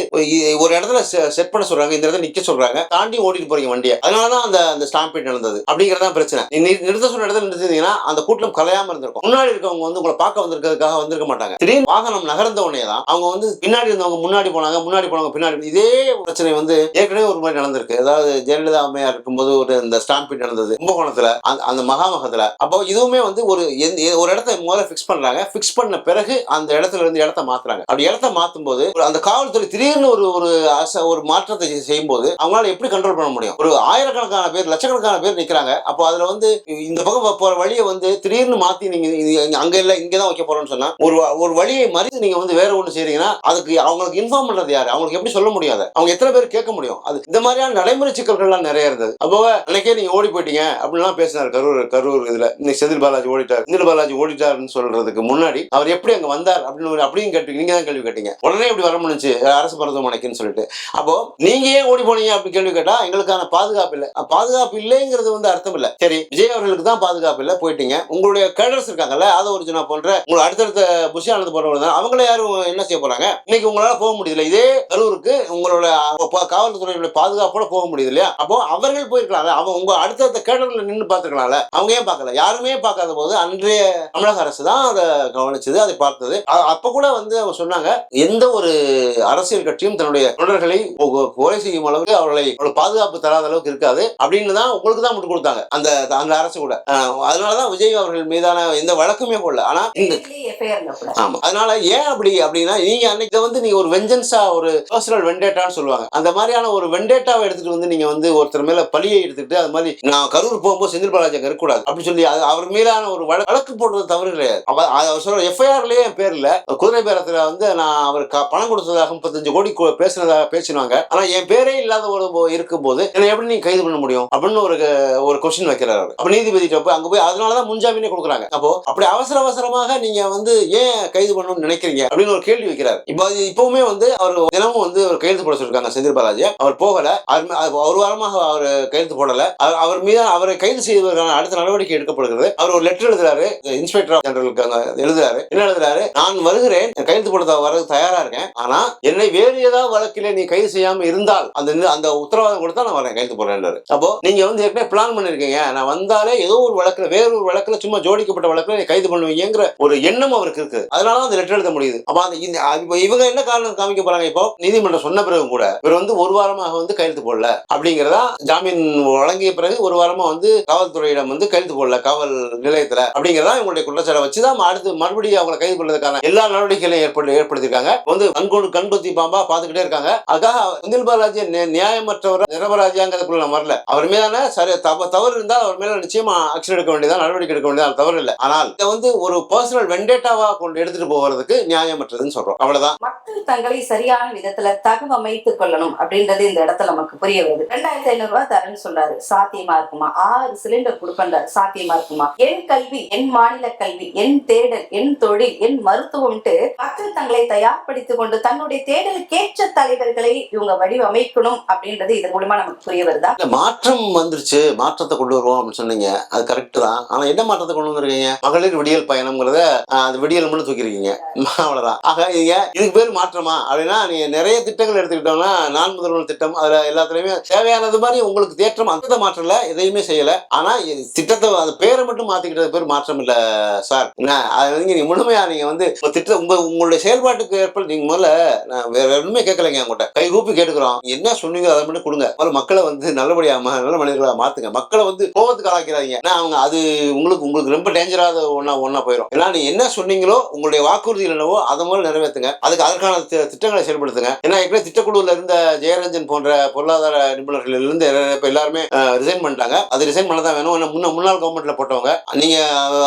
[SPEAKER 2] ஒரு இடத்துல செட் பண்ண சொல்றாங்க, இந்த இடத்துல நிக்க சொல்றாங்க, தாண்டி ஓடிட்டு போறீங்க வண்டியை. அதனாலதான் அந்த ஸ்டாம்பீட் நடந்தது அப்படிங்கறதா பிரச்சனை. நிறுத்த சொன்ன இடத்துல நிறுத்திட்டீங்கன்னா அந்த கூட்டம் கலையாம இருந்திருக்கும். முன்னாடி இருக்கவங்க வந்து உங்களை பார்க்க வந்திருக்கிறதுக்காக வந்திருக்க மாட்டாங்க. திடீர்னு வாகனம் நகர்ந்த உடனே தான் அவங்க வந்து பின்னாடி இருந்தவங்க முன்னாடி போனாங்க பின்னாடி. இதே பிரச்சனை வந்து ஏற்கனவே ஒரு மாதிரி நடந்திருக்கு. அதாவது ஜெயலலிதா அம்மையார் இருக்கும்போது இந்த ஸ்டாம்பீட் நடந்தது கும்பகோணத்துல, அந்த மகாமகத்துல. அப்போ இதுவுமே வந்து ஒரு இடத்த முதல்ல பிக்ஸ் பண்றாங்க. பிக்ஸ் பண்ண பிறகு அந்த இடத்துல இருந்து இடத்த மாத்துறாங்க. அப்படி இடத்த மாத்தும் போது அந்த காவல்துறை திடீர்னு ஒரு மாற்றத்தை செய்யும் போது அவங்களால எப்படி கண்ட்ரோல் பண்ண முடியும்? ஒரு ஆயிரக்கணக்கான பேர் லட்சக்கணக்கான பேர் நிக்கிறாங்க. அப்போ அதுல வந்து இந்த பக்கம் போற வழியை வந்து திடீர்னு மாத்தி நீங்க அங்க இல்ல இங்கதான் வைக்க போறோம்னு சொன்னா ஒரு வழியை மறித்து நீங்க வந்து வேற ஒண்ணு செய்றீங்கன்னா அதுக்கு அவங்களுக்கு இன்ஃபார்ம் பண்றது யாரு? அவங்களுக்கு எப்படி சொல்ல முடியாது? அவங்க எத்தனை பேர் கேட்க முடியும்? அது இந்த மாதிரியான நடைமுறை சிக்கல்கள்லாம் நிறைய இருந்தது. அப்போ அன்னைக்கே நீங்க ஓடி போயிட்டீங்க அப்படின்லாம் பேசினார் கரூர் இதுல. இன்னைக்கு செந்தில் பாலாஜி ஓடிட்டாருன்னு சொல்றதுக்கு முன்னாடி அவர் எப்படி அங்க வந்தார் அப்படின்னு கேட்டு நீங்க தான் கேள்வி கேட்டீங்க. உடனே எப்படி வர முடிஞ்சு அரசு மருத்துவமனைக்குன்னு சொல்லிட்டு. அப்போ நீங்க ஏன் ஓடி போனீங்க அப்படின்னு கேள்வி கேட்டா எங்களுக்கான பாதுகாப்பு இல்லை. பாதுகாப்பு இல்லைங்கிறது வந்து அர்த்தம் இல்ல. சரி, விஜய் அவர்களுக்கு தான் பாதுகாப்பு இல்லை, போயிட்டீங்க. உங்களுடைய கேடர்ஸ் இருக்காங்கல்ல, ஆதவர்ஜுனா போன்ற உங்களுக்கு அடுத்தடுத்த புஷி ஆனது போன்றவங்க அவங்கள யாரும் என்ன செய்ய போறாங்க? இன்னைக்கு உங்களால போக முடியல. இதே கரூருக்கு உங்களோட காவல்துறையுடைய பாதுகாப்போட போக முடியுது இல்லையா? அப்போ அவர்கள் போயிருக்கலாம். அவங்க உங்க அடுத்தடுத்த கேடர்ல நின்று பார்த்துருக்கலாம்ல. அவங்க ஏன் பார்க்கல? யாருமே பார்க்காத போது அன்றைய தமிழக அரசு தான் அதை கவனிச்சது, அதை பார்த்தது. அப்ப கூட வந்து அவங்க சொன்னாங்க, எந்த ஒரு அரசியல் கட்சியும் தன்னுடைய தொண்டர்களை கொலை செய்யும் அளவுக்கு அவர்களை பாதுகாப்பு தராத அளவுக்கு இருக்காது அப்படின்னு தான் உங்களுக்கு தான் முட்டு கொடுத்தாங்க அந்த அரசு கூட. அதனாலதான் விஜய் அவர்கள் மீதான எந்த வழக்குமே போடல. ஆனா ஆமா, அதனால ஏன் அப்படின்னா நீங்க அன்னைக்கு வந்து நீங்க ஒரு வெஞ்சன்ஸா ஒரு பர்சனல் வெண்டேட்டான்னு சொல்லுவாங்க, அந்த மாதிரியான ஒரு வெண்டேட்டாவை எடுத்துட்டு வந்து நீங்க வந்து ஒருத்தர் மேல பழியை எடுத்துட்டு அது மாதிரி நான் கரூர் போகும்போது செந்தில் பாலாஜி அங்க இருக்கக்கூடாது அப்படின்னு சொல்லி அவர் மீதான ஒரு வழக்கு போடுறது தவறு கிடையாது. அவர் சொல்ற எஃப்ஐஆர்லயே என் பேர் இல்ல. குதிரை பேரத்துல வந்து நான் அவர் பணம் கொடுத்ததாக 35 கோடி பேசினதாக பேசினாங்க. ஆனா என் பேரே இல்லாத இருக்கும் போது என்ன எப்படி நீங்க கைது பண்ண முடியும் அப்படின்னு ஒரு கொஸ்டின் வைக்கிறாரு. அப்ப நீதிபதி அங்க போய் அதனாலதான் முன்ஜாமீனே கொடுக்குறாங்க. அப்போ அப்படி அவசரமாக நீங்க வந்து ஏன் கைது பண்ணணும்னு நினைக்கிறீங்க அப்படின்னு ஒரு கேள்வி வைக்கிறார். இப்பவுமே வந்து அவர் தினமும் வந்து ஒரு கைது போட சொல்லிருக்காங்க செந்தில் பாலாஜி. அவர் போகல. ஒரு வாரமாக அவர் கைது போடல. அவர் மீது அவரை கைது செய்வதற்கான அடுத்த நடவடிக்கை எடுக்கப்படுகிறது. அவர் ஒரு லெட்டர் எழுதுறாரு, இன்ஸ்பெக்டர் ஆஃப் ஜெனரலுக்கு எழுதுறாரு. என்ன எழுதுறாரு? நான் வருகிறேன், கைது போட வர தயாரா இருக்கேன். ஆனா என்னை வேறு ஏதாவது வழக்கிலே நீ கைது செய்யாம இருந்தால் அந்த உத்தரவாதம் கொடுத்தா நான் வரேன், கைது போடுறேன். அப்போ நீங்க வந்து ஏற்கனவே பிளான் பண்ணிருக்கீங்க, நான் வந்தாலே ஏதோ ஒரு வழக்குல வேற ஒரு வழக்குல சும்மா ஜோடிக்கப்பட்ட வழக்குல நீ கைது பண்ணுவீங்கிற ஒரு எண்ணம் அவருக்கு இருக்கு. அதனால அந்த லெட்டர் எழுத முடியுது. அப்ப இவங்க என்ன காரணம் காமிக்க போறாங்க? இப்போ நீதிமன்றம் சொன்ன பிறகு கூட இவர் வந்து ஒரு வாரமாக வந்து கையெழுத்து போடல அப்படிங்கிறதா, ஜாமீன் வழங்கிய பிறகு ஒரு வாரமா வந்து காவல்துறையிடம் வந்து கையெழுத்து போடல காவல் நிலையத்துல அப்படிங்கிறதா இவங்களுடைய குற்றச்சாட்டை வச்சுதான் அடுத்து மறுபடியும் அவங்களை கைது பண்ணுறதுக்கான எல்லா நடவடிக்கைகளையும் ஏற்படுத்திருக்காங்க. வந்து கண்கொத்தி பாம்பா பாத்துக்கிட்டே இருக்காங்க. அதுக்காக செந்தில் பாலாஜி நியாயமற்றவர் நிரபராஜியாங்கிறதுக்குள்ள நான் வரல. அவர் மீதான தவறு இருந்தால் அவர் மேல நிச்சயமா ஆக்ஷன் எடுக்க வேண்டியதான், நடவடிக்கை எடுக்க வேண்டியதான், தவறு இல்லை. ஆனால் இதை வந்து ஒரு பர்சனல் வெண்டேட்டாவா கொண்டு எடுத்துட்டு போவதற்கு நியாயமற்றதுன்னு சொல்றோம். அவ்வளவுதான்.
[SPEAKER 1] மக்கள் தங்களை சரியான விதத்துல தகவமைத்துக் கொள்ளணும் அப்படின்றது இந்த இடத்துல நமக்கு புரிய வருது. 2500 ரூபாய் தரேன்னு சொல்றாரு, சாத்தியமா இருக்குமா? 6 சிலிண்டர் கொடுப்பேன், சாத்தியமா இருக்குமா? என் கல்வி, என் மாநில கல்வி, என் தேடல், என் தொழில், என் மருத்துவம்ட்டு மக்கள் தங்களை தயார்படுத்திக் கொண்டு தன்னுடைய தேடலுக்கேற்ற தலைவர்களை இவங்க வடிவமைக்கணும் அப்படின்றது இது மூலமா நமக்கு புரிய வருதா?
[SPEAKER 2] இல்ல, மாற்றம் வந்துருச்சு, மாற்றத்தை கொண்டு வருவோம் அப்படின்னு சொன்னீங்க, அது கரெக்ட் தான். ஆனா என்ன மாற்றத்தை கொண்டு வந்திருக்கீங்க? மகளிர் விடியல் பயணம்ங்கிறத அது விடியல் மட்டும் தூக்கிருக்கீங்க, அவ்வளவுதான். ஆக இதுக்கு பேர் மாற்றமா அப்படின்னா, நீங்க நிறைய திட்டங்கள் எடுத்துக்கிட்டோம்னா, நான் முதல்வர் திட்டம், அதுல எல்லாத்துலயுமே தேவையானது மாதிரி உங்களுக்கு தேற்றம் அந்த மாற்றம் இல்ல, எதையுமே செய்யல. ஆனா திட்டத்தை அந்த பேரை மட்டும் மாத்திக்கிட்டது பேர் மாற்றம் இல்ல சார். அது வந்து நீங்க முழுமையா நீங்க வந்து திட்டம் உங்களுடைய செயல்பாட்டுக்கு ஏற்ப நீங்க முதல்ல, நான் வேற ஒண்ணுமே கேட்கலைங்க, உங்கள்கிட்ட கை கூப்பி கேட்டுக்கிறோம், என்ன சொன்னீங்க அதை மட்டும் கொடுங்க. முதல்ல மக்களை வந்து நல்லபடியா நல்ல மனிதர்களா மாத்துங்க. மக்களை வந்து கோபத்துக்கு ஆளாக்கிறாங்க. அவங்க அது உங்களுக்கு ரொம்ப டேஞ்சராத ஒன்னா போயிடும். ஏன்னா நீங்க என்ன சொன்னீங்களோ, உங்களுடைய வாக்குறுதிகள் என்னவோ அதை முதல்ல நிறைவேற்றுங்க. அதற்கான திட்டங்களை செயல்படுத்துங்க. ஏன்னா ஏற்கனவே திட்டக்குழுல இருந்த ஜெயரஞ்சன் போன்ற பொருளாதார நிபுணர்கள் இருந்து இப்ப எல்லாருமே ரிசைன் பண்ணிட்டாங்க. அது ரிசைன் பண்ணதான் வேணும். முன்னாள் கவர்மெண்ட்ல போட்டவங்க, நீங்க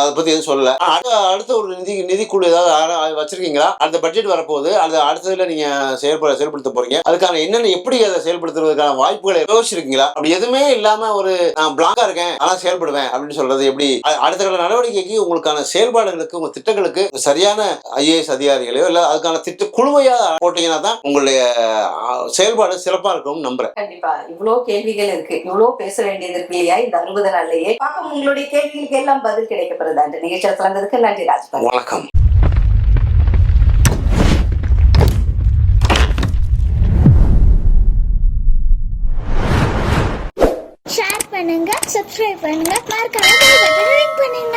[SPEAKER 2] அதை பத்தி எதுவும் சொல்லல. அடுத்த ஒரு நிதிக்குழு ஏதாவது வச்சிருக்கீங்களா? அடுத்த பட்ஜெட் வரப்போகுது, அடுத்ததுல நீங்க செயல்படுத்த போறீங்க. அதுக்கான என்னென்ன எப்படி அதை செயல்படுத்துறதுக்கான வாய்ப்புகளை யோசிச்சிருக்கீங்களா? அப்படி எதுவுமே இல்லாம ஒரு நான் பிளாங்கா இருக்கேன் ஆனா செயல்படுவேன் அப்படின்னு சொல்றது எப்படி? அடுத்த கட்ட நடவடிக்கைக்கு உங்களுக்கான செயல்பாடுகளுக்கு உங்க திட்டங்களுக்கு சரியான IAS அதிகாரிகளையோ இல்ல அதுக்கான திட்ட குழுவையா போட்டீங்கன்னா தான் உங்களுடைய செயல்பாடு சிறப்பா இருக்கும்னு நம்புறேன்.
[SPEAKER 1] கண்டிப்பா இவ்வளவு கேள்விகள் இருக்கு, இவ்வளவு பேச வேண்டியது இருக்கு இல்லையா இந்த 60 நாள்லயே. பாப்போம் உங்களுடைய கேள்விகளுக்கு எல்லாம் பதில் கிடைக்கப்படுதா? இந்த நிகழ்ச்சியில் கலந்ததுக்கு நன்றி ராஜ்பால்.
[SPEAKER 2] வணக்கம்.
[SPEAKER 3] ஷேர் பண்ணுங்க, சப்ஸ்கிரைப் பண்ணுங்க, மறக்காம பெல் பட்டனை கிளிக் பண்ணுங்க.